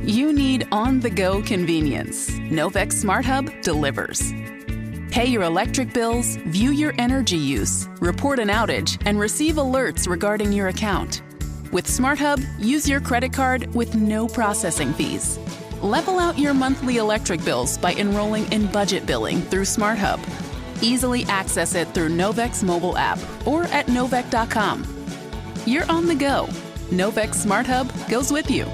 You need on-the-go convenience. Novex Smart Hub delivers. Pay your electric bills, view your energy use, report an outage, and receive alerts regarding your account. With Smart Hub, use your credit card with no processing fees. Level out your monthly electric bills by enrolling in budget billing through Smart Hub. Easily access it through Novex mobile app or at novec.com. You're on the go. Novex Smart Hub goes with you.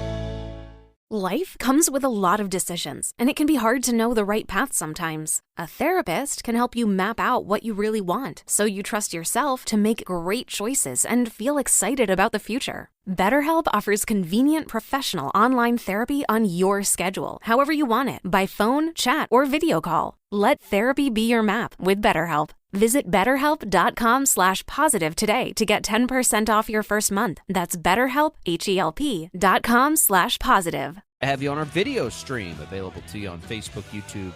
Life comes with a lot of decisions, and it can be hard to know the right path sometimes. A therapist can help you map out what you really want, so you trust yourself to make great choices and feel excited about the future. BetterHelp offers convenient professional online therapy on your schedule, however you want it, by phone, chat, or video call. Let therapy be your map with BetterHelp. Visit BetterHelp.com/positive today to get 10% off your first month. That's BetterHelp, HELP.com/positive. I have you on our video stream available to you on Facebook, YouTube,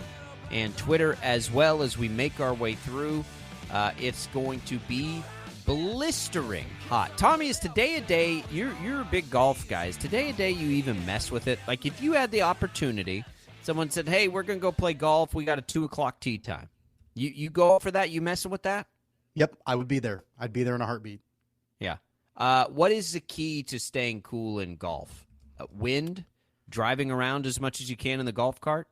and Twitter, as well as we make our way through. It's going to be blistering hot. Tommy, is today a day, you're a big golf guy. Is today a day you even mess with it? Like if you had the opportunity, someone said, hey, we're going to go play golf. We got a 2 o'clock tee time. You go up for that? You messing with that? Yep, I would be there. I'd be there in a heartbeat. Yeah. What is the key to staying cool in golf? Wind? Driving around as much as you can in the golf cart?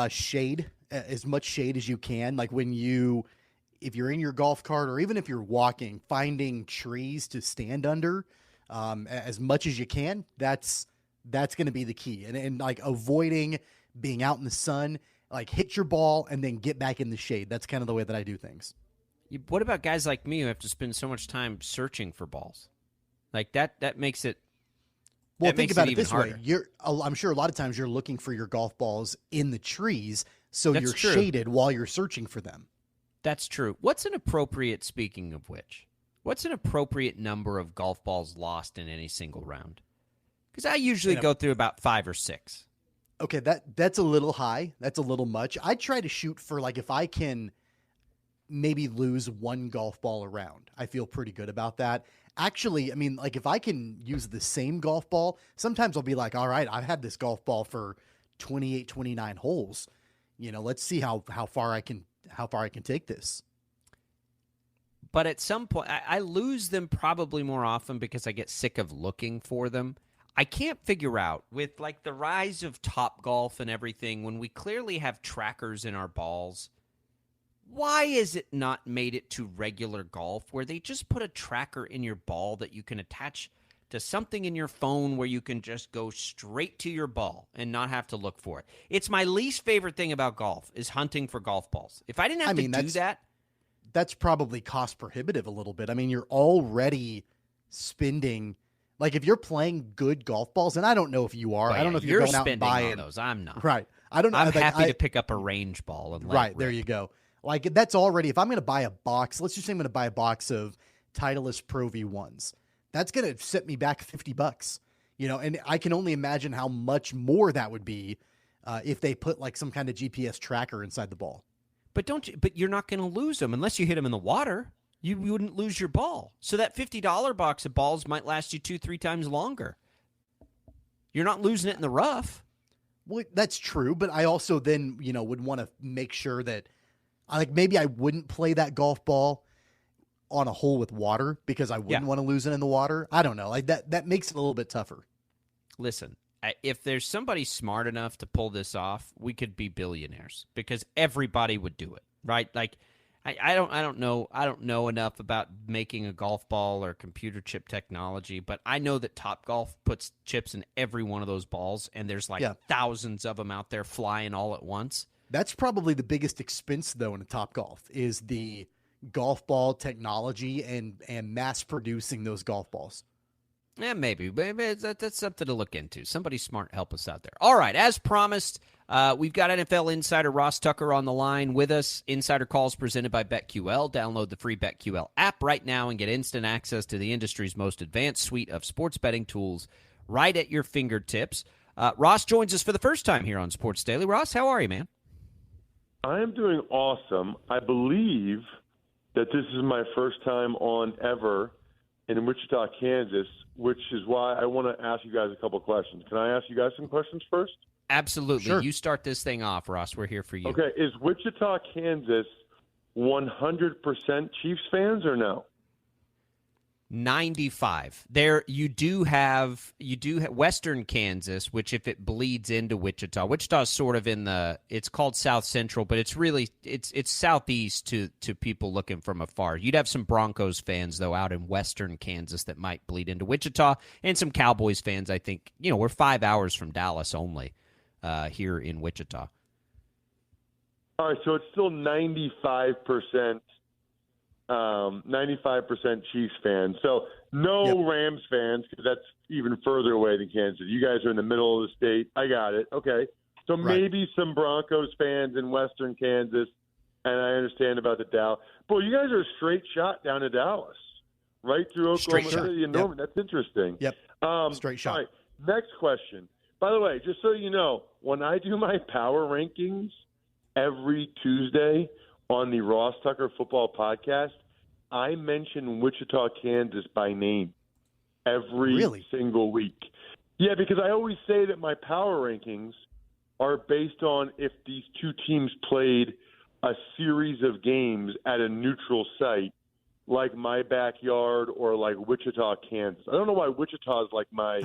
Shade. As much shade as you can. Like if you're in your golf cart or even if you're walking, finding trees to stand under as much as you can, that's going to be the key. And like avoiding being out in the sun, like hit your ball and then get back in the shade. That's kind of the way that I do things. What about guys like me who have to spend so much time searching for balls? Like that makes it. Well, think about it this harder. way. I'm sure a lot of times you're looking for your golf balls in the trees, so That's you're true. shaded while you're searching for them. That's true. Speaking of which, what's an appropriate number of golf balls lost in any single round? Because I usually go through about 5 or 6. Okay, that's a little high. That's a little much. I try to shoot for, like, if I can maybe lose 1 golf ball a round, I feel pretty good about that. Actually, I mean, like if I can use the same golf ball, sometimes I'll be like, all right, I've had this golf ball for 28, 29 holes. Let's see how far I can take this. But at some point, I lose them probably more often because I get sick of looking for them. I can't figure out, with like the rise of Topgolf and everything, when we clearly have trackers in our balls, why is it not made it to regular golf where they just put a tracker in your ball that you can attach to something in your phone where you can just go straight to your ball and not have to look for it? It's my least favorite thing about golf is hunting for golf balls. If I didn't have to do that. That's probably cost prohibitive a little bit. I mean, you're already spending, like if you're playing good golf balls, and I don't know if you are. I don't know if you're going out and buying those. I'm not. Right. I don't know. I'm happy to pick up a range ball and let it rip. There you go. Like that's already, if I'm going to buy a box, let's just say I'm going to buy a box of Titleist Pro V1s. That's going to set me back $50, and I can only imagine how much more that would be if they put like some kind of GPS tracker inside the ball. But you're not going to lose them unless you hit them in the water. You wouldn't lose your ball. So that $50 box of balls might last you 2-3 times longer. You're not losing it in the rough. Well, that's true, but I also then, would want to make sure that maybe I wouldn't play that golf ball on a hole with water because I wouldn't want to lose it in the water. I don't know. Like that makes it a little bit tougher. Listen, if there's somebody smart enough to pull this off, we could be billionaires because everybody would do it, right? Like I don't know enough about making a golf ball or computer chip technology, but I know that Topgolf puts chips in every one of those balls, and there's thousands of them out there flying all at once. That's probably the biggest expense, though, in a Topgolf is the golf ball technology and mass producing those golf balls. Yeah, maybe that's something to look into. Somebody smart help us out there. All right, as promised, we've got NFL insider Ross Tucker on the line with us. Insider Calls presented by BetQL. Download the free BetQL app right now and get instant access to the industry's most advanced suite of sports betting tools right at your fingertips. Ross joins us for the first time here on Sports Daily. Ross, how are you, man? I am doing awesome. I believe that this is my first time on ever, in Wichita, Kansas, which is why I want to ask you guys a couple questions. Can I ask you guys some questions first? Absolutely. Sure. You start this thing off, Ross. We're here for you. Okay. Is Wichita, Kansas 100% Chiefs fans or no? 95. There you do have Western Kansas, which if it bleeds into Wichita is sort of it's called South Central, but it's really it's southeast to people looking from afar. You'd have some Broncos fans though out in Western Kansas that might bleed into Wichita, and some Cowboys fans. I think we're 5 hours from Dallas only here in Wichita. All right, so it's still 95%. 95% Chiefs fans. So no Rams fans, because that's even further away than Kansas. You guys are in the middle of the state. I got it. Okay. So maybe some Broncos fans in Western Kansas, and I understand about the Dallas. Boy, you guys are a straight shot down to Dallas, right through Oklahoma City and Norman. That's interesting. Yep. Straight shot. All right, next question. By the way, just so you know, when I do my power rankings every Tuesday on the Ross Tucker Football Podcast, I mention Wichita, Kansas by name every single week. Yeah, because I always say that my power rankings are based on if these two teams played a series of games at a neutral site, like my backyard or like Wichita, Kansas. I don't know why Wichita is like my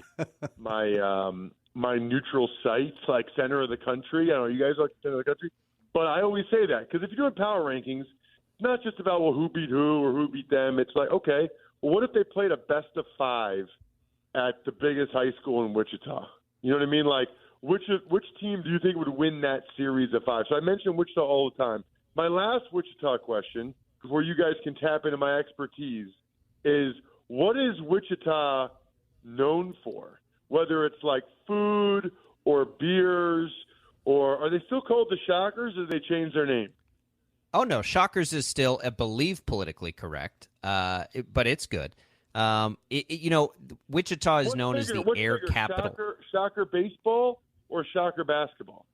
my neutral site, like center of the country. I don't know, you guys are center of the country. But I always say that because if you're doing power rankings, it's not just about, well, who beat who or who beat them. It's like, okay, well, what if they played a best of 5 at the biggest high school in Wichita? You know what I mean? Like, which team do you think would win that series of 5? So I mention Wichita all the time. My last Wichita question, before you guys can tap into my expertise, is what is Wichita known for? Whether it's like food or beers, or are they still called the Shockers, or did they change their name? Oh, no. Shockers is still, I believe, politically correct, but it's good. Wichita is known as the air capital. Shocker baseball or Shocker basketball?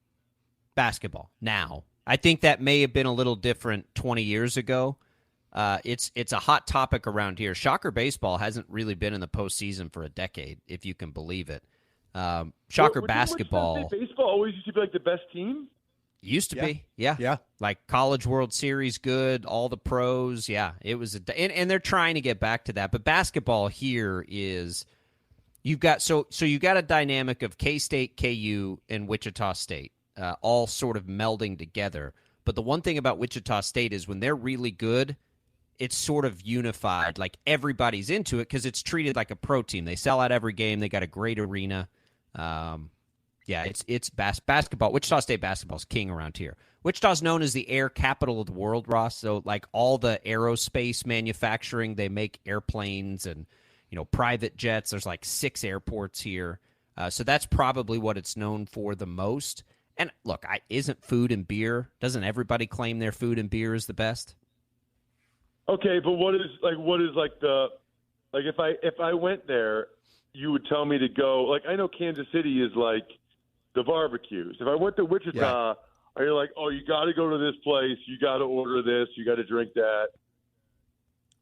Basketball now. I think that may have been a little different 20 years ago. It's a hot topic around here. Shocker baseball hasn't really been in the postseason for a decade, if you can believe it. Shocker basketball. Baseball always used to be like the best team. Used to be, yeah. Like College World Series, good. All the pros, yeah. It was and they're trying to get back to that. But basketball here is you've got you got a dynamic of K-State, KU, and Wichita State, all sort of melding together. But the one thing about Wichita State is when they're really good, it's sort of unified. Like everybody's into it because it's treated like a pro team. They sell out every game. They got a great arena. It's basketball. Wichita State basketball is king around here. Wichita's known as the air capital of the world, Ross. So like all the aerospace manufacturing, they make airplanes and private jets. There's like 6 airports here. So that's probably what it's known for the most. And look, isn't food and beer? Doesn't everybody claim their food and beer is the best? Okay, but if I went there, you would tell me to go. Like I know Kansas City is like the barbecues. If I went to Wichita, are you like, oh, you got to go to this place, you got to order this, you got to drink that?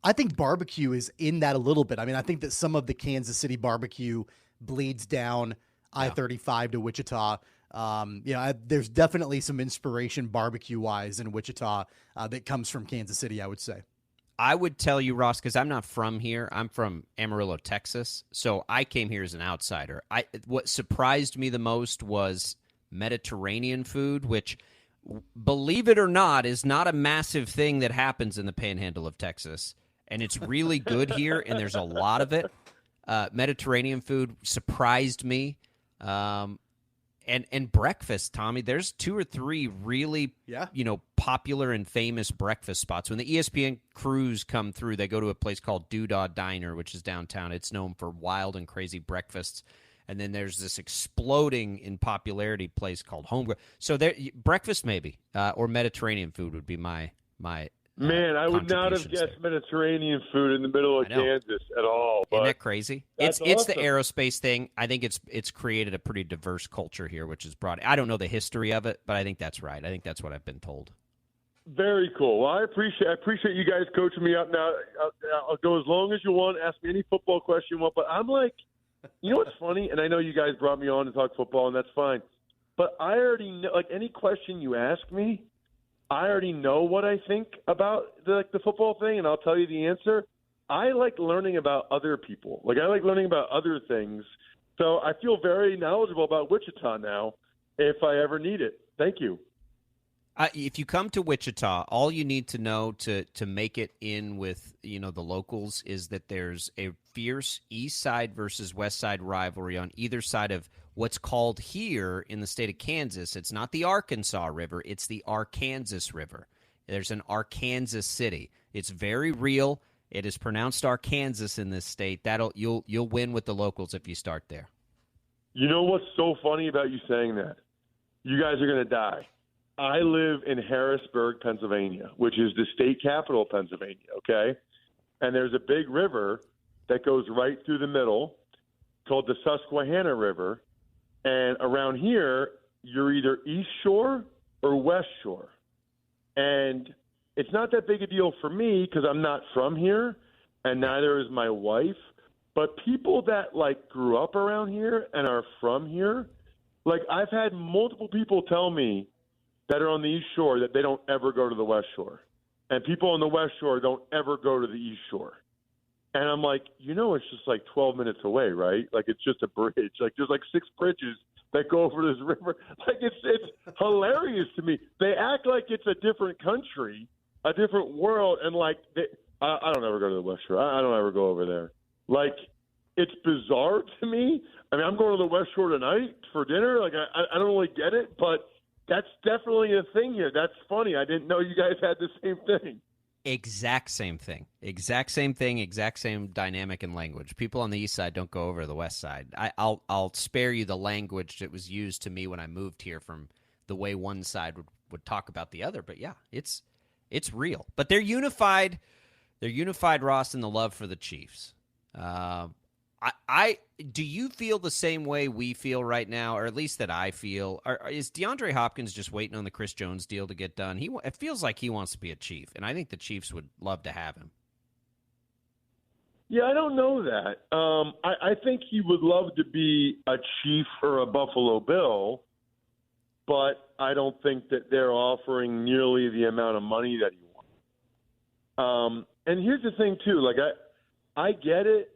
I think barbecue is in that a little bit. I mean, I think that some of the Kansas City barbecue bleeds down I-35 to Wichita. There's definitely some inspiration barbecue-wise in Wichita that comes from Kansas City, I would say. I would tell you, Ross, because I'm not from here. I'm from Amarillo, Texas. So I came here as an outsider. What surprised me the most was Mediterranean food, which, believe it or not, is not a massive thing that happens in the panhandle of Texas. And it's really good here, and there's a lot of it. Mediterranean food surprised me. And breakfast, Tommy, there's 2 or 3 really, popular and famous breakfast spots. When the ESPN crews come through, they go to a place called Doodah Diner, which is downtown. It's known for wild and crazy breakfasts. And then there's this exploding in popularity place called Home. So there, breakfast maybe, or Mediterranean food would be my Man, I would not have guessed Mediterranean food in the middle of Kansas at all. Isn't that crazy? It's the aerospace thing. I think it's created a pretty diverse culture here, which is broad. I don't know the history of it, but I think that's right. I think that's what I've been told. Very cool. Well, I appreciate you guys coaching me up. Now, I'll go as long as you want. Ask me any football question you want. But I'm like, you know what's funny? And I know you guys brought me on to talk football, and that's fine. But I already know, like, any question you ask me, I already know what I think about the football thing, and I'll tell you the answer. I like learning about other people. Like, I like learning about other things. So I feel very knowledgeable about Wichita now if I ever need it. Thank you. If you come to Wichita, all you need to know to make it in with the locals is that there's a fierce East Side versus West Side rivalry on either side of what's called here in the state of Kansas. It's not the Arkansas River; it's the Arkansas River. There's an Arkansas City. It's very real. It is pronounced Arkansas in this state. You'll win with the locals if you start there. You know what's so funny about you saying that? You guys are going to die. I live in Harrisburg, Pennsylvania, which is the state capital of Pennsylvania, okay? And there's a big river that goes right through the middle called the Susquehanna River. And around here, you're either East Shore or West Shore. And it's not that big a deal for me because I'm not from here, and neither is my wife. But people that, grew up around here and are from here, I've had multiple people tell me that are on the East Shore that they don't ever go to the West Shore. And people on the West Shore don't ever go to the East Shore. And I'm like, it's just 12 minutes away, right? It's just a bridge. There's 6 bridges that go over this river. It's hilarious to me. They act like it's a different country, a different world. And I don't ever go to the West Shore. I don't ever go over there. It's bizarre to me. I mean, I'm going to the West Shore tonight for dinner. I don't really get it, but that's definitely a thing here. That's funny. I didn't know you guys had the same thing. Exact same thing. Exact same thing. Exact same dynamic and language. People on the east side don't go over to the west side. I'll spare you the language that was used to me when I moved here from the way one side would talk about the other. But yeah, it's real. But they're unified. They're unified, Ross, in the love for the Chiefs. Do you feel the same way we feel right now, or at least that I feel? Is DeAndre Hopkins just waiting on the Chris Jones deal to get done? It feels like he wants to be a Chief, and I think the Chiefs would love to have him. Yeah, I don't know that. I think he would love to be a Chief or a Buffalo Bill, but I don't think that they're offering nearly the amount of money that he wants. And here's the thing, too. I get it.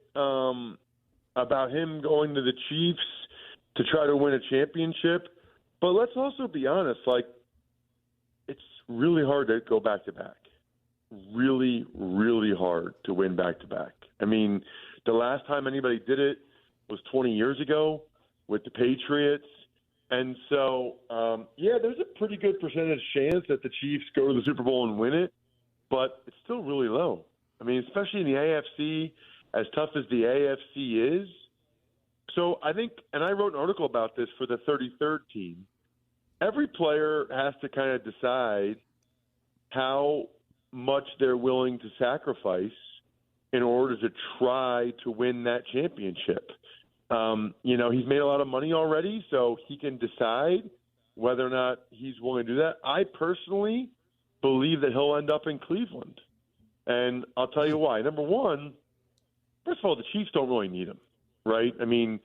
About him going to the Chiefs to try to win a championship. But let's also be honest, it's really hard to go back-to-back. Really, really hard to win back-to-back. I mean, the last time anybody did it was 20 years ago with the Patriots. And so, there's a pretty good percentage chance that the Chiefs go to the Super Bowl and win it, but it's still really low. I mean, especially in the AFC, as tough as the AFC is. So I think, and I wrote an article about this for the 33rd team, every player has to kind of decide how much they're willing to sacrifice in order to try to win that championship. He's made a lot of money already, so he can decide whether or not he's willing to do that. I personally believe that he'll end up in Cleveland. And I'll tell you why. Number one, first of all, the Chiefs don't really need him, right? I mean,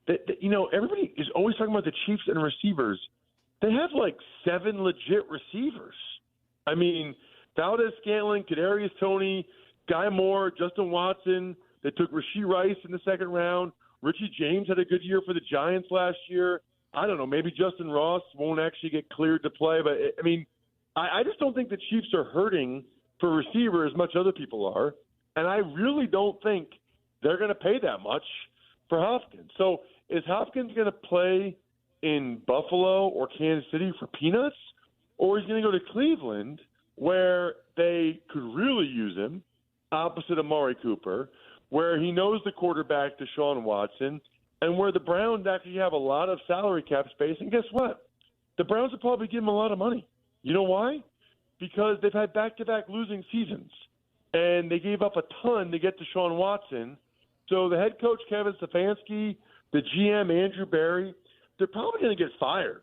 everybody is always talking about the Chiefs and receivers. They have 7 legit receivers. I mean, Valdez-Scantling, Kadarius Toney, Guy Moore, Justin Watson. They took Rashee Rice in the second round. Richie James had a good year for the Giants last year. I don't know, maybe Justin Ross won't actually get cleared to play. But, I mean, I just don't think the Chiefs are hurting for receiver as much as other people are. And I really don't think they're going to pay that much for Hopkins. So is Hopkins going to play in Buffalo or Kansas City for peanuts? Or is he going to go to Cleveland where they could really use him opposite Amari Cooper, where he knows the quarterback, Deshaun Watson, and where the Browns actually have a lot of salary cap space? And guess what? The Browns will probably give him a lot of money. You know why? Because they've had back-to-back losing seasons. And they gave up a ton to get Deshaun Watson. So the head coach, Kevin Stefanski, the GM, Andrew Berry, they're probably going to get fired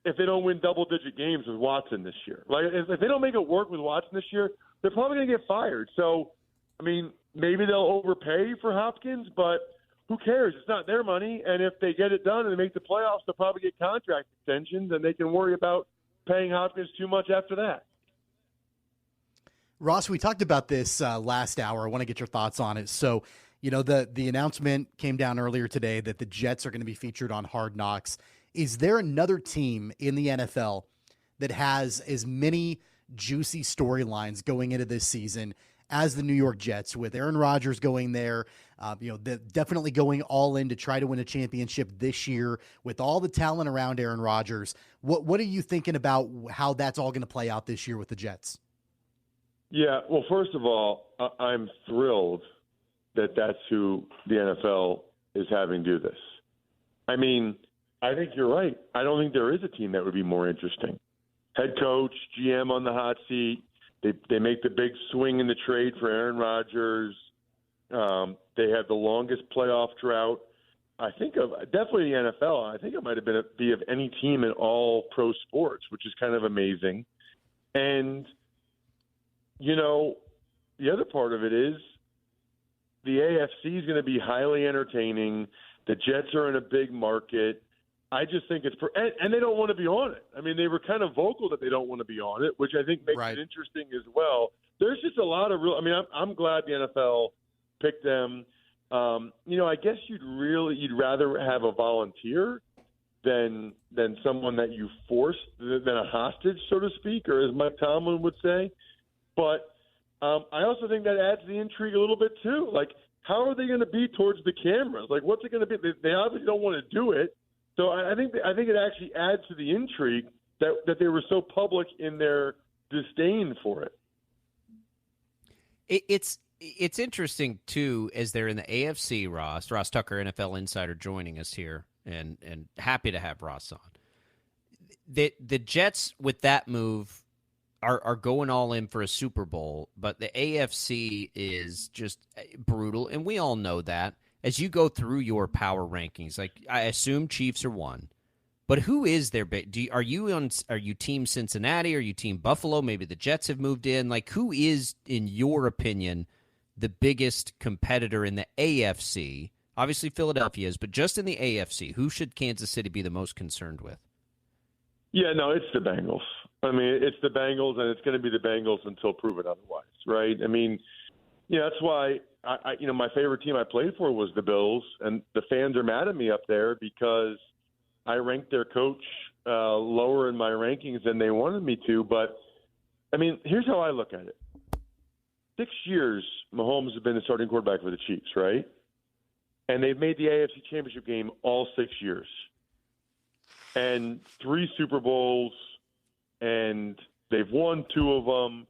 if they don't win double-digit games with Watson this year. Like, if they don't make it work with Watson this year, they're probably going to get fired. So, I mean, maybe they'll overpay for Hopkins, but who cares? It's not their money. And if they get it done and they make the playoffs, they'll probably get contract extensions, and they can worry about paying Hopkins too much after that. Ross, we talked about this last hour. I want to get your thoughts on it. So, the announcement came down earlier today that the Jets are going to be featured on Hard Knocks. Is there another team in the NFL that has as many juicy storylines going into this season as the New York Jets, with Aaron Rodgers going there, definitely going all in to try to win a championship this year with all the talent around Aaron Rodgers? What are you thinking about how that's all going to play out this year with the Jets? Yeah, well, first of all, I'm thrilled that that's who the NFL is having do this. I mean, I think you're right. I don't think there is a team that would be more interesting. Head coach, GM on the hot seat. They make the big swing in the trade for Aaron Rodgers. They have the longest playoff drought. I think of definitely the NFL. I think it might have been be of any team in all pro sports, which is kind of amazing. And the other part of it is the AFC is going to be highly entertaining. The Jets are in a big market. I just think it's and they don't want to be on it. I mean, they were kind of vocal that they don't want to be on it, which I think makes it interesting as well. There's just a lot of real. I mean, I'm glad the NFL picked them. I guess you'd rather have a volunteer than someone that you forced, than a hostage, so to speak, or as Mike Tomlin would say. But I also think that adds the intrigue a little bit too. Like, how are they going to be towards the cameras? Like, what's it going to be? They obviously don't want to do it. So I think it actually adds to the intrigue that they were so public in their disdain for it. It's interesting too, as they're in the AFC. Ross Tucker, NFL insider, joining us here, and happy to have Ross on. The Jets with that move are going all in for a Super Bowl, but the AFC is just brutal, and we all know that. As you go through your power rankings, like I assume Chiefs are one, but who is their are you team Cincinnati? Are you team Buffalo? Maybe the Jets have moved in. Like, who is, in your opinion, the biggest competitor in the AFC? Obviously Philadelphia is, but just in the AFC, who should Kansas City be the most concerned with? Yeah, no, it's the Bengals. I mean, it's the Bengals, and it's going to be the Bengals until proven otherwise, right? I mean, that's why my favorite team I played for was the Bills, and the fans are mad at me up there because I ranked their coach lower in my rankings than they wanted me to. But, I mean, here's how I look at it. 6 years Mahomes has been the starting quarterback for the Chiefs, right? And they've made the AFC Championship game all 6 years. And 3 Super Bowls, and they've won 2 of them.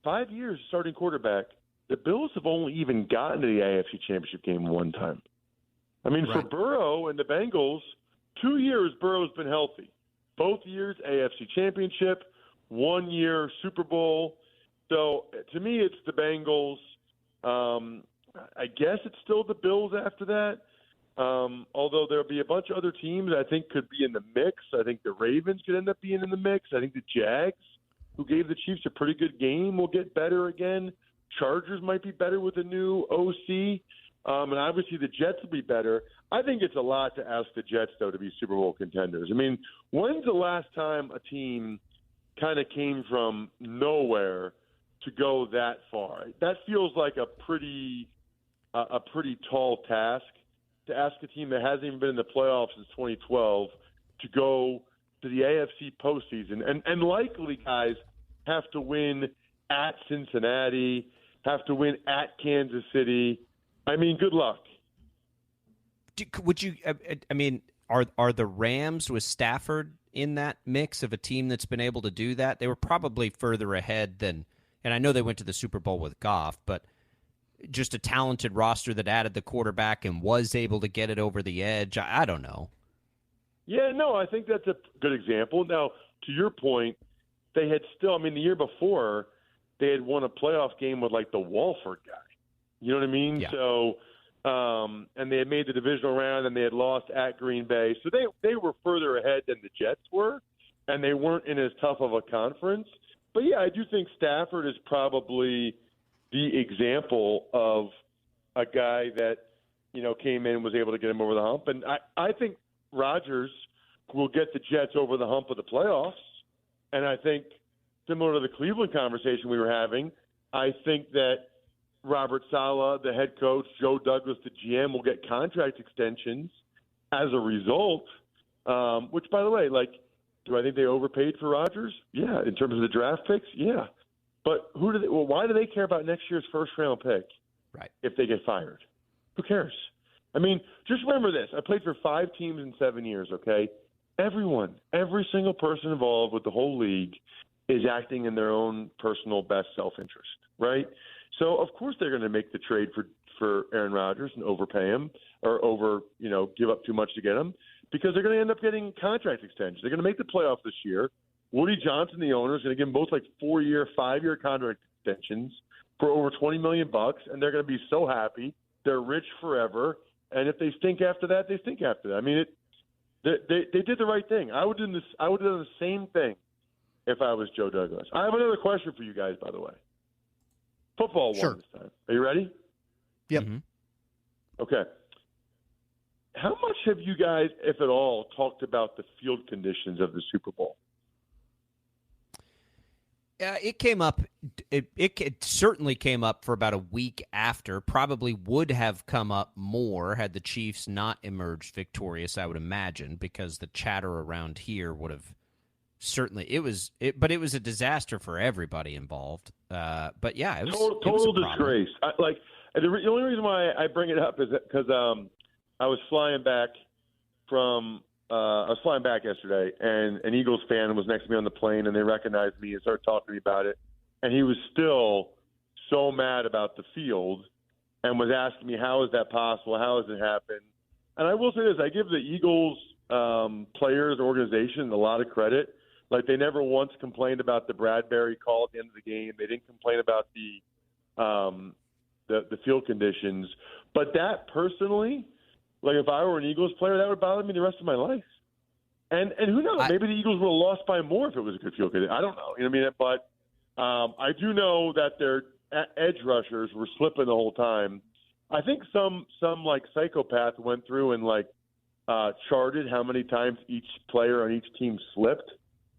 5 years starting quarterback. The Bills have only even gotten to the AFC Championship game one time. I mean, for Burrow and the Bengals, 2 years Burrow's been healthy. Both years AFC Championship, 1 year Super Bowl. So to me, it's the Bengals. I guess it's still the Bills after that. Although there'll be a bunch of other teams I think could be in the mix. I think the Ravens could end up being in the mix. I think the Jags, who gave the Chiefs a pretty good game, will get better again. Chargers might be better with a new OC. And obviously the Jets will be better. I think it's a lot to ask the Jets, though, to be Super Bowl contenders. I mean, when's the last time a team kind of came from nowhere to go that far? That feels like a pretty tall task to ask a team that hasn't even been in the playoffs since 2012 to go to the AFC postseason. And likely, guys, have to win at Cincinnati, have to win at Kansas City. I mean, good luck. Would you? I mean, are the Rams with Stafford in that mix of a team that's been able to do that? They were probably further ahead than, and I know they went to the Super Bowl with Goff, but just a talented roster that added the quarterback and was able to get it over the edge. I don't know. Yeah, no, I think that's a good example. Now, to your point, they had still, I mean, the year before, they had won a playoff game with, like, the Walford guy. You know what I mean? Yeah. So, and they had made the divisional round, and they had lost at Green Bay. So they were further ahead than the Jets were. and they weren't in as tough of a conference. But, yeah, I do think Stafford is probably the example of a guy that, came in and was able to get him over the hump. And I think Rodgers will get the Jets over the hump of the playoffs. And I think, similar to the Cleveland conversation we were having, I think that Robert Saleh, the head coach, Joe Douglas, the GM, will get contract extensions as a result, which, by the way, do I think they overpaid for Rodgers? Yeah. In terms of the draft picks? Yeah. But why do they care about next year's first-round pick if they get fired? Who cares? I mean, just remember this. I played for 5 teams in 7 years, okay? Every single person involved with the whole league is acting in their own personal best self-interest, right? So, of course, they're going to make the trade for Aaron Rodgers and overpay him or give up too much to get him because they're going to end up getting contract extensions. They're going to make the playoffs this year. Woody Johnson, the owner, is going to give them both 4-year, 5-year contract extensions for over $20 million, and they're going to be so happy. They're rich forever, and if they stink after that, they stink after that. I mean, they did the right thing. I would have done the same thing if I was Joe Douglas. I have another question for you guys, by the way. Football one this time. Are you ready? Yep. Mm-hmm. Okay. How much have you guys, if at all, talked about the field conditions of the Super Bowl? It came up. It certainly came up for about a week after. Probably would have come up more had the Chiefs not emerged victorious, I would imagine, because the chatter around here would have certainly. But it was a disaster for everybody involved. But yeah, it was total it was disgrace. The only reason why I bring it up is because I was flying back yesterday, and an Eagles fan was next to me on the plane, and they recognized me and started talking to me about it. And he was still so mad about the field and was asking me, how is that possible? How has it happened? And I will say this, I give the Eagles players, organization, a lot of credit. They never once complained about the Bradbury call at the end of the game. They didn't complain about the field conditions. But that personally, if I were an Eagles player, that would bother me the rest of my life. And who knows? Maybe the Eagles would have lost by more if it was a good field condition. I don't know. You know what I mean? But I do know that their edge rushers were slipping the whole time. I think some psychopath went through and charted how many times each player on each team slipped,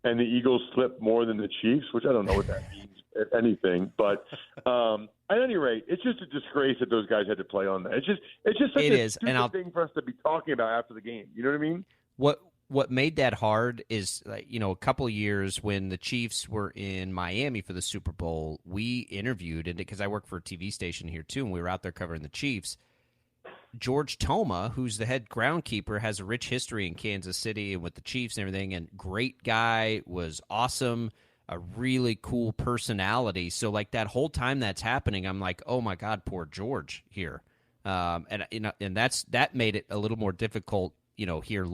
and the Eagles slipped more than the Chiefs, which I don't know what that means, if anything. But at any rate, it's just a disgrace that those guys had to play on that. It's just such a stupid thing for us to be talking about after the game. You know what I mean? What made that hard is, a couple of years when the Chiefs were in Miami for the Super Bowl, we interviewed, and because I work for a TV station here too, and we were out there covering the Chiefs. George Toma, who's the head groundkeeper, has a rich history in Kansas City and with the Chiefs and everything, and great guy, was awesome, a really cool personality. So that whole time that's happening, I'm like, oh my God, poor George here, and that made it a little more difficult, here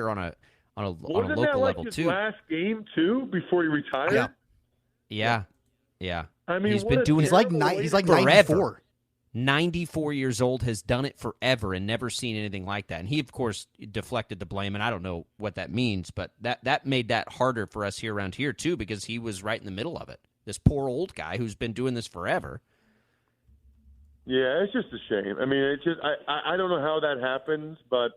on a local level his too. Last game too before he retired. Yeah. I mean, he's been doing it. He's like forever. 94. 94 years old, has done it forever and never seen anything like that. And he, of course, deflected the blame, and I don't know what that means, but that made that harder for us here around here, too, because he was right in the middle of it. This poor old guy who's been doing this forever. Yeah, it's just a shame. I mean, it's just I don't know how that happens, but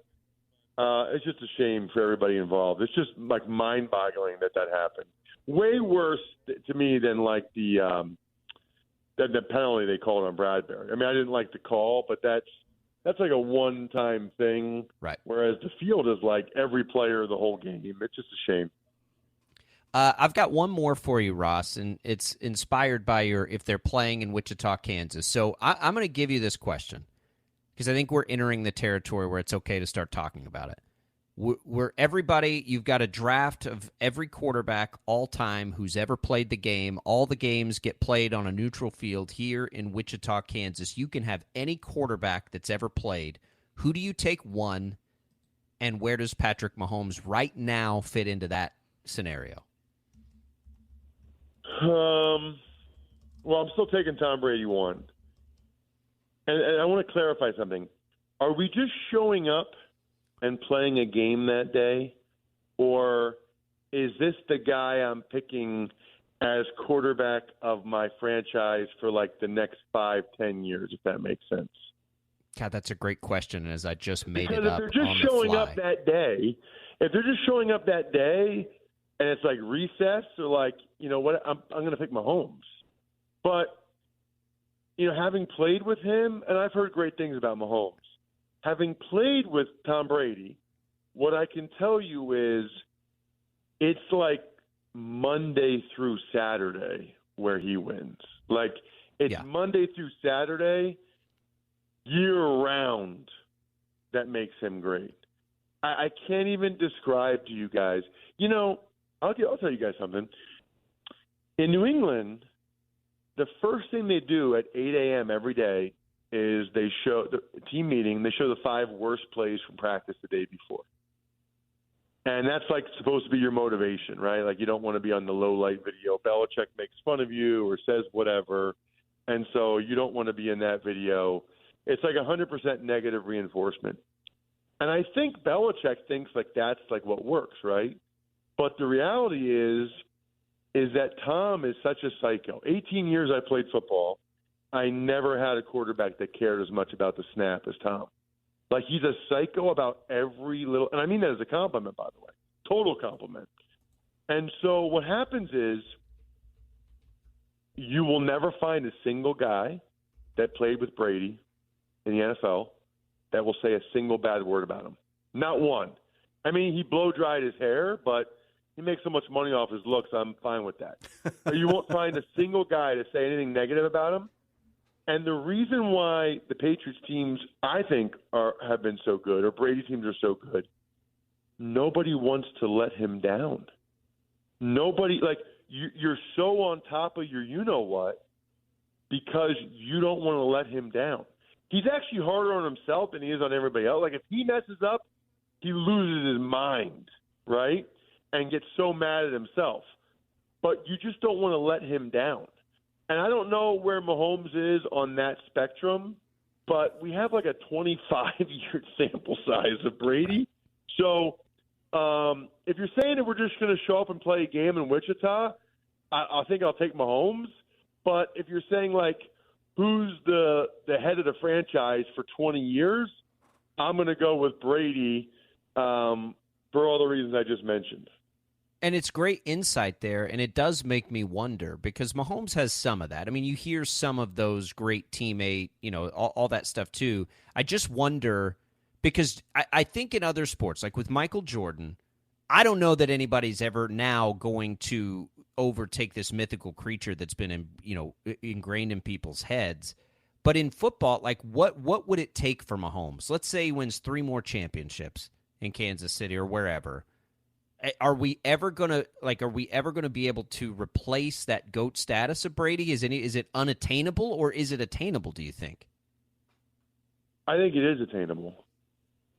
it's just a shame for everybody involved. It's just mind-boggling that happened. Way worse to me than the penalty they called on Bradbury. I mean, I didn't like the call, but that's like a one-time thing. Right. Whereas the field is every player the whole game. It's just a shame. I've got one more for you, Ross, and it's inspired by if they're playing in Wichita, Kansas. So I'm going to give you this question because I think we're entering the territory where it's okay to start talking about it. Where everybody, you've got a draft of every quarterback all time who's ever played the game. All the games get played on a neutral field here in Wichita, Kansas. You can have any quarterback that's ever played. Who do you take one, and where does Patrick Mahomes right now fit into that scenario? Well, I'm still taking Tom Brady one. And I want to clarify something. Are we just showing up and playing a game that day, or is this the guy I'm picking as quarterback of my franchise for like the next 5-10 years, if that makes sense? God, that's a great question. As I just made Because it up, if they're just showing up that day, and it's like recess or like, you know what, I'm going to pick Mahomes. But, you know, having played with him, and I've heard great things about Mahomes, having played with Tom Brady, what I can tell you is it's like Monday through Saturday where he wins. Like, it's Monday through Saturday, year-round, that makes him great. I can't even describe to you guys. You know, I'll tell you guys something. In New England, the first thing they do at 8 a.m. every day is they show the team meeting. They show the 5 worst plays from practice the day before. And that's like supposed to be your motivation, right? Like you don't want to be on the low light video. Belichick makes fun of you or says whatever. And so you don't want to be in that video. It's like 100% negative reinforcement. And I think Belichick thinks like that's like what works, right? But the reality is that Tom is such a psycho. 18 years I played football. I never had a quarterback that cared as much about the snap as Tom. Like, he's a psycho about every little – and I mean that as a compliment, by the way. Total compliment. And so what happens is you will never find a single guy that played with Brady in the NFL that will say a single bad word about him. Not one. I mean, he blow-dried his hair, but he makes so much money off his looks, I'm fine with that. But you won't find a single guy to say anything negative about him. And the reason why the Patriots teams, I think, have been so good, or Brady teams are so good, nobody wants to let him down. Nobody, like, you're so on top of your you-know-what because you don't want to let him down. He's actually harder on himself than he is on everybody else. Like, if he messes up, he loses his mind, right, and gets so mad at himself. But you just don't want to let him down. And I don't know where Mahomes is on that spectrum, but we have like a 25-year sample size of Brady. So if you're saying that we're just going to show up and play a game in Wichita, I think I'll take Mahomes. But if you're saying, like, who's the head of the franchise for 20 years, I'm going to go with Brady for all the reasons I just mentioned. And it's great insight there, and it does make me wonder because Mahomes has some of that. I mean, you hear some of those great teammate, you know, all that stuff too. I just wonder because I think in other sports, like with Michael Jordan, I don't know that anybody's ever now going to overtake this mythical creature that's been, ingrained in people's heads. But in football, like what would it take for Mahomes? Let's say he wins 3 more championships in Kansas City or wherever. Are we ever gonna be able to replace that GOAT status of Brady? Is it unattainable or is it attainable? Do you think? I think it is attainable.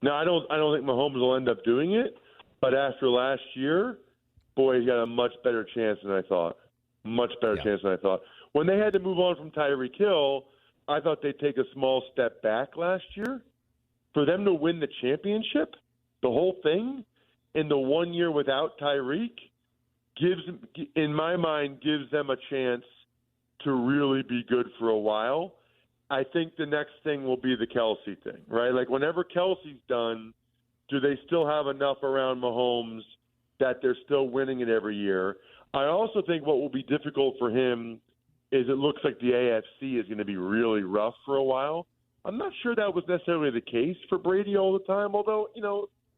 Now I don't think Mahomes will end up doing it, but after last year, boy, he got a much better chance than I thought. Much better chance than I thought. When they had to move on from Tyreek Hill, I thought they'd take a small step back last year. For them to win the championship, the whole thing, in the 1 year without Tyreek, in my mind, gives them a chance to really be good for a while. I think the next thing will be the Kelsey thing, right? Like whenever Kelsey's done, do they still have enough around Mahomes that they're still winning it every year? I also think what will be difficult for him is it looks like the AFC is going to be really rough for a while. I'm not sure that was necessarily the case for Brady all the time, although,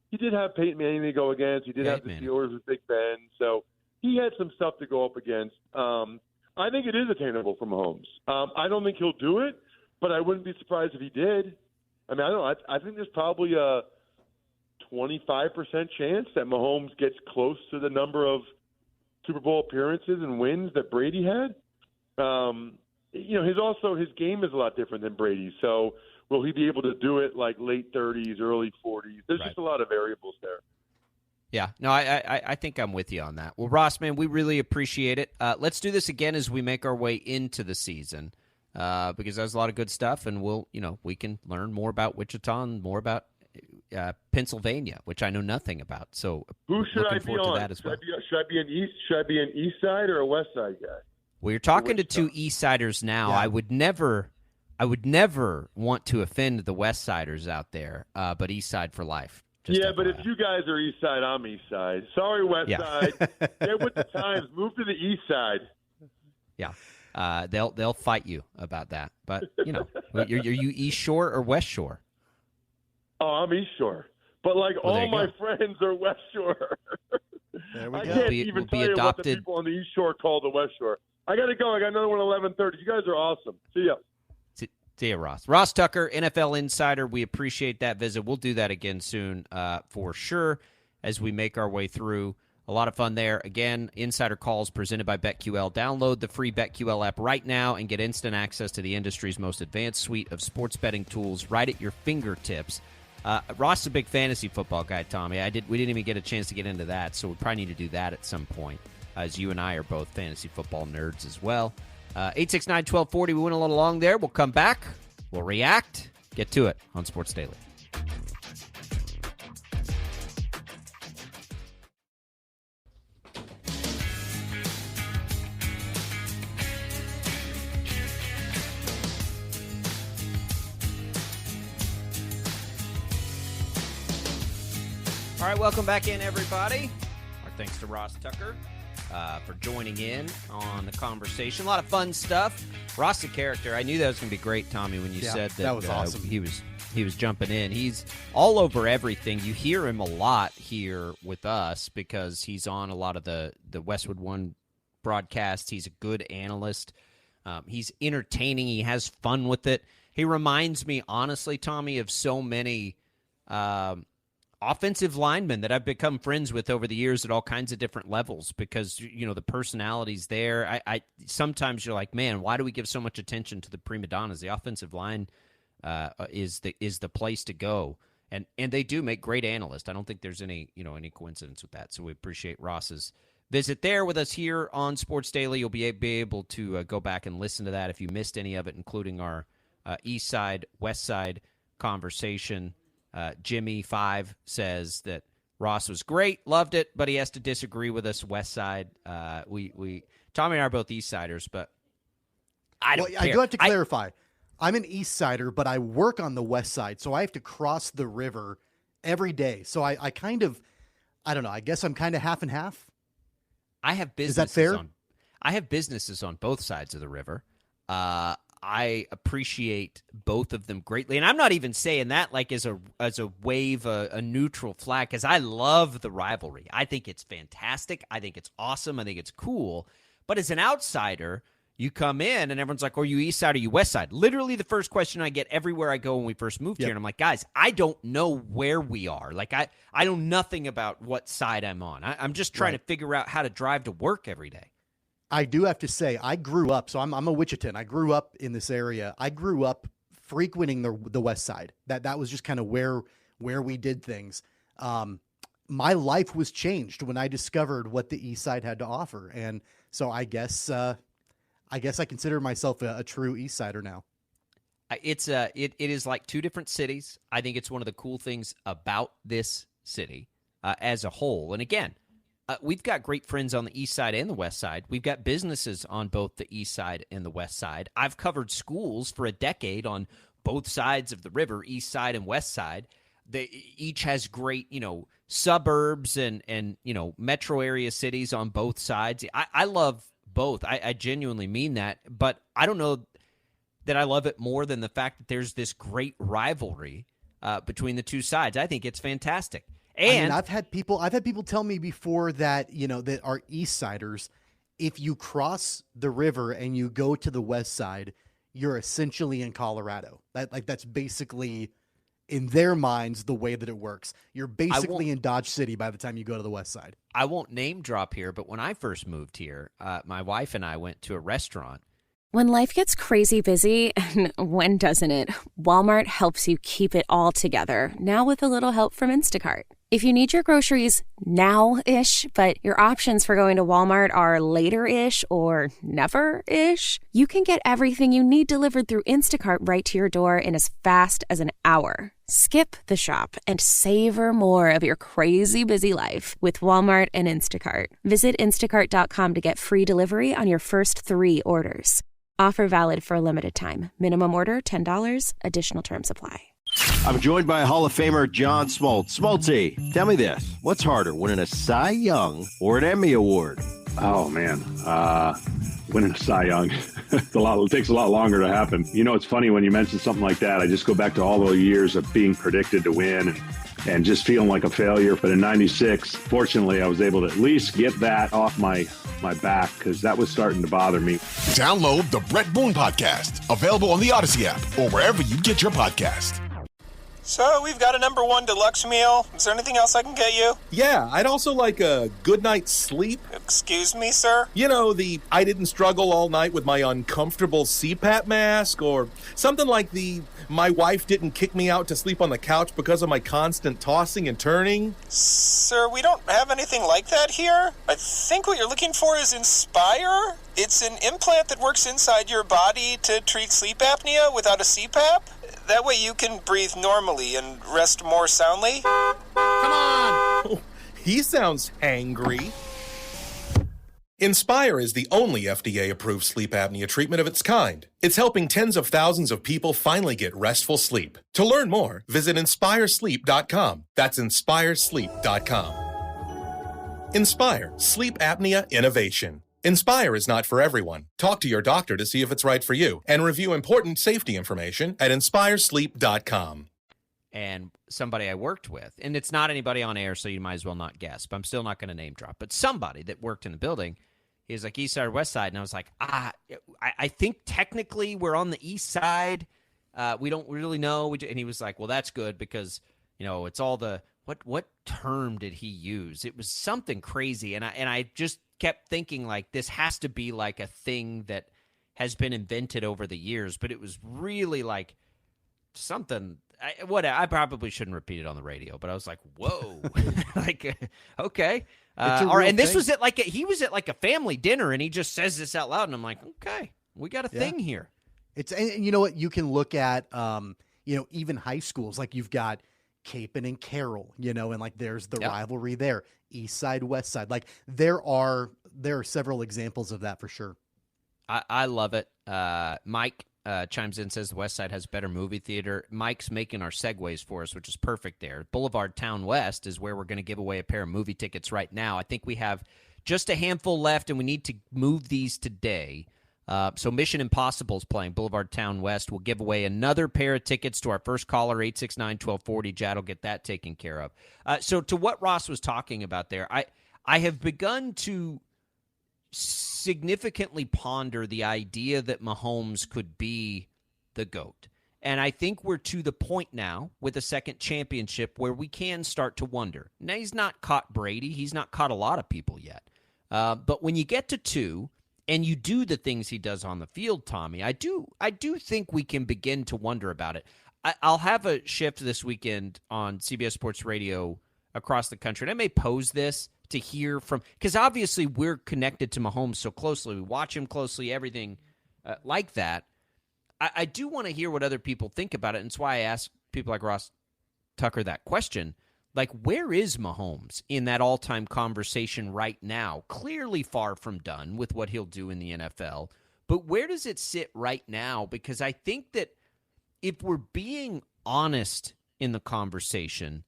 he did have Peyton Manning to go against. He did have the Steelers with Big Ben. So he had some stuff to go up against. I think it is attainable for Mahomes. I don't think he'll do it, but I wouldn't be surprised if he did. I mean, I don't know. I think there's probably a 25% chance that Mahomes gets close to the number of Super Bowl appearances and wins that Brady had. His game is a lot different than Brady's. So will he be able to do it like late 30s, early 40s? There's just a lot of variables there. Yeah, no, I think I'm with you on that. Well, Ross, man, we really appreciate it. Let's do this again as we make our way into the season because there's a lot of good stuff, and we can learn more about Wichita and more about Pennsylvania, which I know nothing about. So who should I looking be forward on? to that as well. Should I be an East Side or a West Side guy? Well, you're talking to two East Siders now. Yeah. I would never want to offend the West Siders out there, but East Side for life. Just Yeah, but FYI. if you guys are East Side, I'm East Side. Sorry, West Side. Get with the times. Move to the East Side. Yeah, they'll fight you about that. But are you East Shore or West Shore? Oh, I'm East Shore, but all my friends are West Shore. There we I go. can't even tell you what the people on the East Shore call the West Shore. I got to go. I got another one at 11:30. You guys are awesome. See ya. See you, Ross. Ross Tucker, NFL Insider. We appreciate that visit. We'll do that again soon for sure as we make our way through. A lot of fun there. Again, Insider Calls presented by BetQL. Download the free BetQL app right now and get instant access to the industry's most advanced suite of sports betting tools right at your fingertips. Ross is a big fantasy football guy, Tommy. We didn't even get a chance to get into that, so we probably need to do that at some point, as you and I are both fantasy football nerds as well. 869-1240. We went a little long there. We'll come back. We'll react. Get to it on Sports Daily. All right, welcome back in, everybody. Our thanks to Ross Tucker for joining in on the conversation. A lot of fun stuff. Ross, the character. I knew that was going to be great, Tommy, when you said that was awesome. He was jumping in. He's all over everything. You hear him a lot here with us because he's on a lot of the Westwood One broadcasts. He's a good analyst. He's entertaining. He has fun with it. He reminds me, honestly, Tommy, of so many offensive linemen that I've become friends with over the years at all kinds of different levels because, the personality's there. I sometimes you're like, man, why do we give so much attention to the prima donnas? The offensive line is the place to go. And they do make great analysts. I don't think there's any coincidence with that. So we appreciate Ross's visit there with us here on Sports Daily. You'll be able to go back and listen to that if you missed any of it, including our East Side, West Side conversation. Jimmy 5 says that Ross was great, loved it, but he has to disagree with us. West Side, we Tommy and I are both East Siders, but I don't care. I do have to clarify. I'm an East Sider, but I work on the West Side, so I have to cross the river every day. So I kind of, I don't know. I guess I'm kind of half and half. I have businesses. Is that fair? I have businesses on both sides of the river. I appreciate both of them greatly, and I'm not even saying that like as a wave, a neutral flag, because I love the rivalry. I think it's fantastic. I think it's awesome. I think it's cool. But as an outsider, you come in and everyone's like, "Are you East Side or you West Side?" Literally, the first question I get everywhere I go when we first moved here, and I'm like, "Guys, I don't know where we are. Like, I know nothing about what side I'm on. I'm just trying to figure out how to drive to work every day." I do have to say, I grew up, so I'm a Wichitan. I grew up in this area. I grew up frequenting the West Side. That was just kind of where we did things. My life was changed when I discovered what the East Side had to offer, and so I guess I consider myself a true East Sider now. It is like two different cities. I think it's one of the cool things about this city as a whole. And again, we've got great friends on the East Side and the West Side. We've got businesses on both the East Side and the West Side. I've covered schools for a decade on both sides of the river, East Side and West Side. They each has great, suburbs and metro area cities on both sides. I love both. I genuinely mean that. But I don't know that I love it more than the fact that there's this great rivalry between the two sides. I think it's fantastic. And I've had people tell me before that, that are East Siders, if you cross the river and you go to the West Side, you're essentially in Colorado. That's basically, in their minds, the way that it works. You're basically in Dodge City by the time you go to the West Side. I won't name drop here, but when I first moved here, my wife and I went to a restaurant. When life gets crazy busy, and when doesn't it? Walmart helps you keep it all together, now with a little help from Instacart. If you need your groceries now-ish, but your options for going to Walmart are later-ish or never-ish. You can get everything you need delivered through Instacart right to your door in as fast as an hour. Skip the shop and savor more of your crazy busy life with Walmart and Instacart. Visit instacart.com to get free delivery on your first 3 orders. Offer valid for a limited time. Minimum order $10. Additional terms apply. I'm joined by Hall of Famer John Smoltz. Smoltzy, tell me this. What's harder, winning a Cy Young or an Emmy Award? Oh, man. Winning a Cy Young. It takes a lot longer to happen. You know, it's funny when you mention something like that. I just go back to all those years of being predicted to win and just feeling like a failure. But in 96, fortunately, I was able to at least get that off my back because that was starting to bother me. Download the Brett Boone Podcast, available on the Odyssey app or wherever you get your podcast. So, we've got a #1 deluxe meal. Is there anything else I can get you? Yeah, I'd also like a good night's sleep. Excuse me, sir? You know, the I didn't struggle all night with my uncomfortable CPAP mask, or something like the my wife didn't kick me out to sleep on the couch because of my constant tossing and turning. Sir, we don't have anything like that here. I think what you're looking for is Inspire. It's an implant that works inside your body to treat sleep apnea without a CPAP. That way you can breathe normally and rest more soundly. Come on! Oh, he sounds hangry. Inspire is the only FDA-approved sleep apnea treatment of its kind. It's helping tens of thousands of people finally get restful sleep. To learn more, visit InspireSleep.com. That's InspireSleep.com. Inspire, sleep apnea innovation. Inspire is not for everyone. Talk to your doctor to see if it's right for you and review important safety information at InspireSleep.com. And somebody I worked with, and it's not anybody on air, so you might as well not guess, but I'm still not going to name drop, but somebody that worked in the building, he was like, east side or west side? And I was like, I think technically we're on the east side. We don't really know. And he was like, well, that's good because, you know, it's all the, what term did he use? It was something crazy. And I just kept thinking like this has to be like a thing that has been invented over the years, but it was really like something. I probably shouldn't repeat it on the radio, but I was like, whoa, like, okay. All right, and this was he was at like a family dinner, and he just says this out loud, and I'm like, okay, we got a thing here. And you know what? You can look at, even high schools, like you've got Capon and Carroll, and like there's the rivalry there, east side, west side. Like there are several examples of that for sure. I love it. Mike chimes in, says the west side has better movie theater. Mike's making our segues for us, which is perfect there. Boulevard Town West is where we're going to give away a pair of movie tickets right now. I think we have just a handful left, and we need to move these today. So Mission Impossible is playing Boulevard Town West. We'll give away another pair of tickets to our first caller, 869-1240. Jad will get that taken care of. So to what Ross was talking about there, I have begun to significantly ponder the idea that Mahomes could be the GOAT. And I think we're to the point now with a second championship where we can start to wonder. Now, he's not caught Brady. He's not caught a lot of people yet. But when you get to 2 and you do the things he does on the field, Tommy, I do think we can begin to wonder about it. I'll have a shift this weekend on CBS Sports Radio across the country, and I may pose this to hear from, because obviously we're connected to Mahomes so closely. We watch him closely, everything like that. I do want to hear what other people think about it, and that's why I ask people like Ross Tucker that question. Like, where is Mahomes in that all-time conversation right now? Clearly far from done with what he'll do in the NFL, but where does it sit right now? Because I think that if we're being honest in the conversation,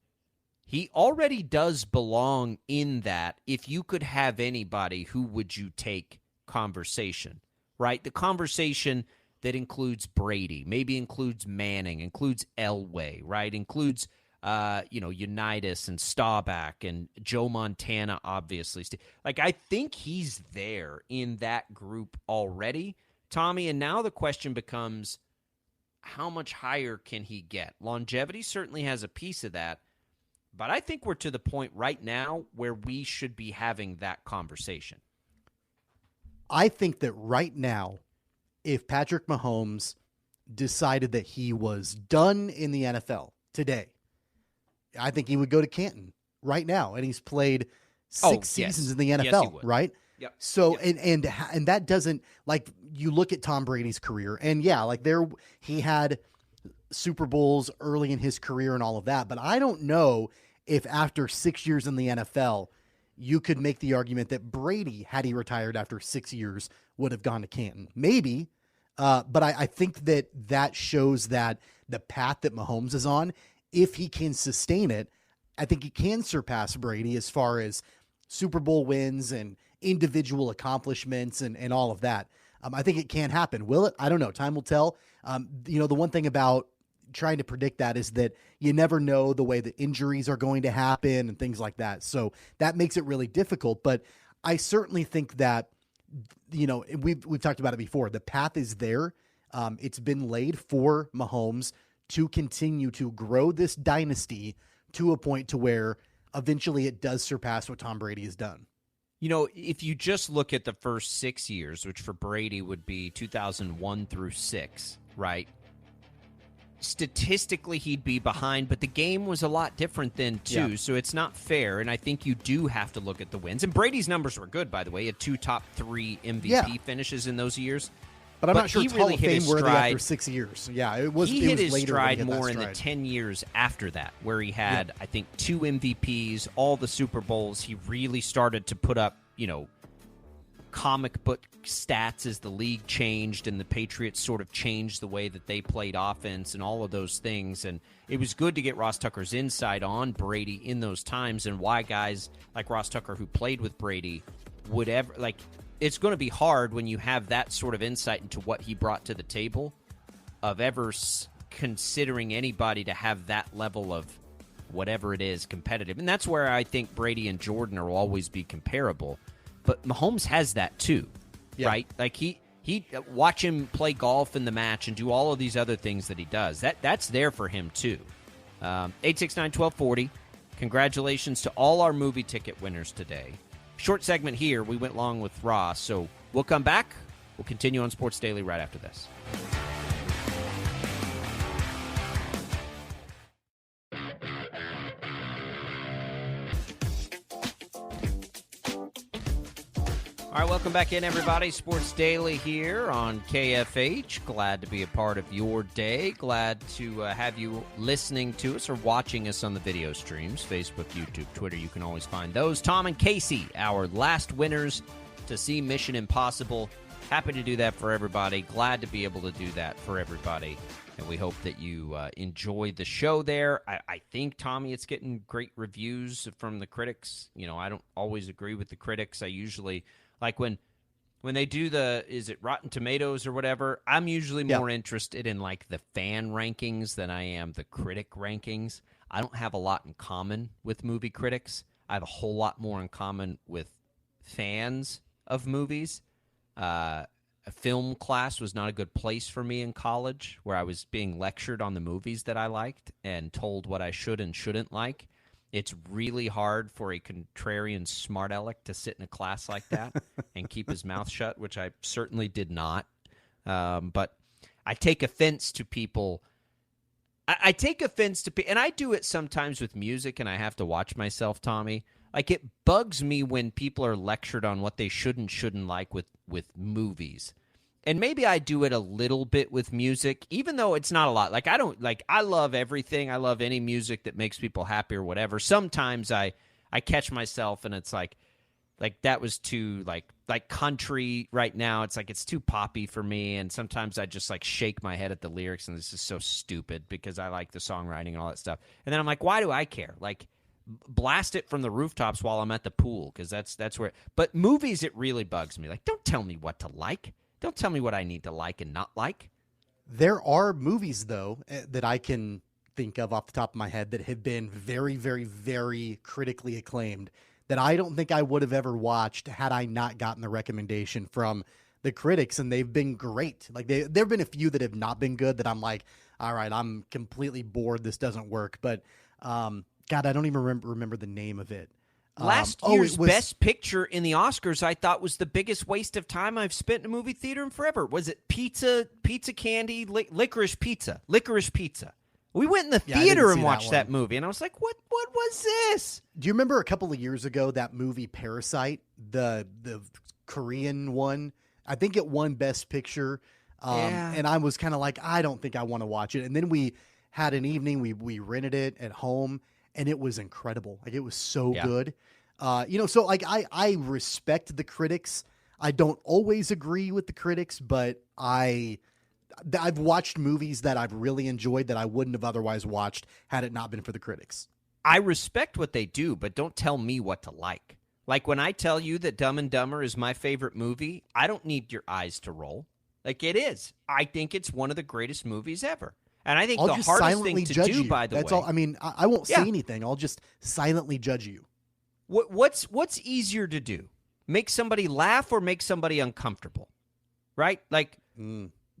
he already does belong in that. If you could have anybody, who would you take conversation, right? The conversation that includes Brady, maybe includes Manning, includes Elway, right? Includes, Unitas and Staubach and Joe Montana, obviously. Like, I think he's there in that group already, Tommy. And now the question becomes, how much higher can he get? Longevity certainly has a piece of that. But I think we're to the point right now where we should be having that conversation. I think that right now, if Patrick Mahomes decided that he was done in the NFL today, I think he would go to Canton right now, and he's played six seasons in the NFL, yes, he would. right? Yep. So Yep. and that doesn't, like, you look at Tom Brady's career, and yeah, like he had Super Bowls early in his career and all of that, but I don't know if after 6 years in the NFL, you could make the argument that Brady, had he retired after 6 years, would have gone to Canton. Maybe, but I think that shows that the path that Mahomes is on, if he can sustain it, I think he can surpass Brady as far as Super Bowl wins and individual accomplishments and all of that. I think it can happen. Will it? I don't know. Time will tell. The one thing about trying to predict that is that you never know the way the injuries are going to happen and things like that. So that makes it really difficult. But I certainly think that, we've talked about it before. The path is there. It's been laid for Mahomes to continue to grow this dynasty to a point to where eventually it does surpass what Tom Brady has done. If you just look at the first 6 years, which for Brady would be 2001 through 6, right? Statistically, he'd be behind, but the game was a lot different then, too, so it's not fair, and I think you do have to look at the wins. And Brady's numbers were good, by the way. He had 2 top 3 MVP finishes in those years. But I'm not sure he it's really Hall of Fame worthy after 6 years. Yeah, it was. He it hit was his stride later more in the 10 years after that, where he had, I think, 2 MVPs, all the Super Bowls. He really started to put up, comic book stats as the league changed and the Patriots sort of changed the way that they played offense and all of those things. And it was good to get Ross Tucker's insight on Brady in those times and why guys like Ross Tucker, who played with Brady, would ever, like, it's going to be hard when you have that sort of insight into what he brought to the table of ever considering anybody to have that level of whatever it is competitive. And that's where I think Brady and Jordan will always be comparable. But Mahomes has that too, right? Like he watch him play golf in the match and do all of these other things that he does. That's there for him too. 869-1240. Congratulations to all our movie ticket winners today. Short segment here. We went long with Ross, so we'll come back. We'll continue on Sports Daily right after this. All right, welcome back in, everybody. Sports Daily here on KFH. Glad to be a part of your day. Glad to have you listening to us or watching us on the video streams, Facebook, YouTube, Twitter. You can always find those. Tom and Casey, our last winners to see Mission Impossible. Happy to do that for everybody. Glad to be able to do that for everybody. And we hope that you enjoyed the show there. I think, Tommy, it's getting great reviews from the critics. I don't always agree with the critics. I usually... Like when they do is it Rotten Tomatoes or whatever, I'm usually more interested in like the fan rankings than I am the critic rankings. I don't have a lot in common with movie critics. I have a whole lot more in common with fans of movies. A film class was not a good place for me in college, where I was being lectured on the movies that I liked and told what I should and shouldn't like. It's really hard for a contrarian smart aleck to sit in a class like that and keep his mouth shut, which I certainly did not. But I take offense to people. I take offense to people, and I do it sometimes with music, and I have to watch myself, Tommy. Like, it bugs me when people are lectured on what they should and shouldn't like with movies. And maybe I do it a little bit with music, even though it's not a lot. Like, I love everything. I love any music that makes people happy or whatever. Sometimes I catch myself and it's like that was too, like country right now. It's like, it's too poppy for me. And sometimes I just like shake my head at the lyrics and this is so stupid because I like the songwriting and all that stuff. And then I'm like, why do I care? Like, blast it from the rooftops while I'm at the pool, because that's where. But movies, it really bugs me. Like, don't tell me what to like. Don't tell me what I need to like and not like. There are movies, though, that I can think of off the top of my head that have been very, very, very critically acclaimed that I don't think I would have ever watched had I not gotten the recommendation from the critics, and they've been great. Like, there have been a few that have not been good that I'm like, all right, I'm completely bored. This doesn't work. But, God, I don't even remember the name of it. Last year's Best Picture in the Oscars, I thought, was the biggest waste of time I've spent in a movie theater in forever. Was it Pizza Candy, Licorice Pizza? Licorice Pizza We went in the Yeah, I theater didn't and see watched that that movie, and I was like, "What was this?" Do you remember a couple of years ago that movie Parasite, the Korean one? I think it won Best Picture. Yeah. And I was kind of like, I don't think I want to watch it. And then we had an evening, we rented it at home, and it was incredible. Like, it was so good. So like I respect the critics. I don't always agree with the critics, but I've watched movies that I've really enjoyed that I wouldn't have otherwise watched had it not been for the critics. I respect what they do, but don't tell me what to like. Like when I tell you that Dumb and Dumber is my favorite movie, I don't need your eyes to roll. Like, it is. I think it's one of the greatest movies ever. And I think I'll the just hardest silently thing to judge do, you. by the That's way. all. I mean, I won't say anything. I'll just silently judge you. What's easier to do? Make somebody laugh or make somebody uncomfortable? Right? Like,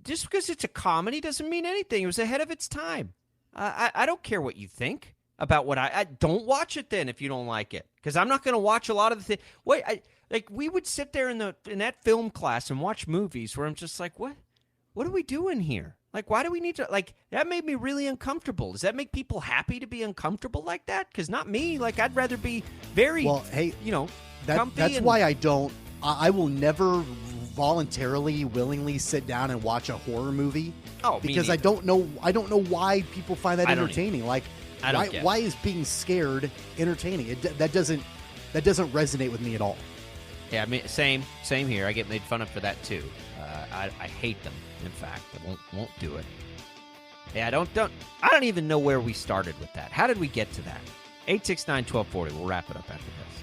just because it's a comedy doesn't mean anything. It was ahead of its time. I don't care what you think about what I don't watch it then if you don't like it, because I'm not going to watch a lot of the things. Like we would sit there in that film class and watch movies where I'm just like, what are we doing here? Like, why do we need to, like, that made me really uncomfortable. Does that make people happy to be uncomfortable like that? Because not me. Like, I'd rather be very, comfy. That's why I will never voluntarily, willingly sit down and watch a horror movie. Oh, because I don't know why people find that entertaining. Like, why is being scared entertaining? That doesn't resonate with me at all. Yeah, I mean, same here. I get made fun of for that too. I hate them. In fact, I won't do it. Yeah, I don't even know where we started with that. How did we get to that? 869-1240. We'll wrap it up after this.